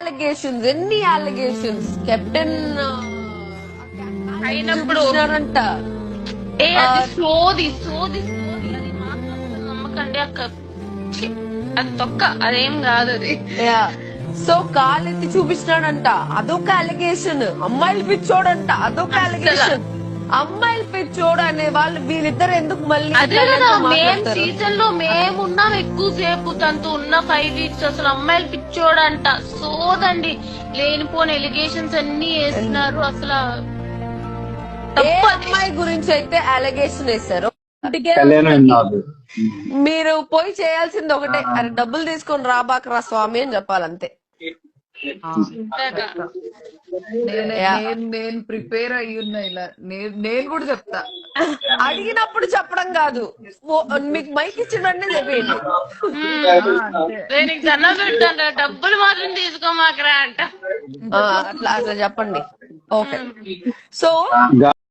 Allegations, ఎన్ని allegations captain అయినప్పుడు అంట. అది సోది సోది సోది, అది మాత్రం నమ్మకండి అక్క. ఛీ, అది తొక్క, అదేం కాదు అది. సో కాలెత్తి చూపించినాడంట, అదొక అలిగేషన్. అమ్మాయిలు పిచ్చోడంట, అదొక అలిగేషన్. అమ్మాయిలు పిచ్చోడు అనే వాళ్ళు వీళ్ళిద్దరు ఎందుకు మళ్ళీ అదే కదా, మేము సీజన్ లో మేమున్నాం ఎక్కువసేపు, తనతో ఉన్న 5 weeks. అసలు అమ్మాయిలు పిచ్చోడంట, సోదండి. లేనిపోని ఎలిగేషన్స్ అన్ని వేస్తున్నారు. అసలు ఏ అమ్మాయి గురించి అయితే అలిగేషన్ వేశారు, మీరు పోయి చేయాల్సింది ఒకటే, అరే డబ్బులు తీసుకొని రాబాకరా స్వామి అని చెప్పాలంతే. నేను ప్రిపేర్ అయ్యున్నా, ఇలా నేను కూడా చెప్తా. అడిగినప్పుడు చెప్పడం కాదు, మీకు మైక్ ఇచ్చిన వెంటనే చెప్పేయండి. నేను దండం పెట్టాను, డబ్బులు మాత్రం తీసుకోమాకరా అంట. అట్లా చెప్పండి. Okay, so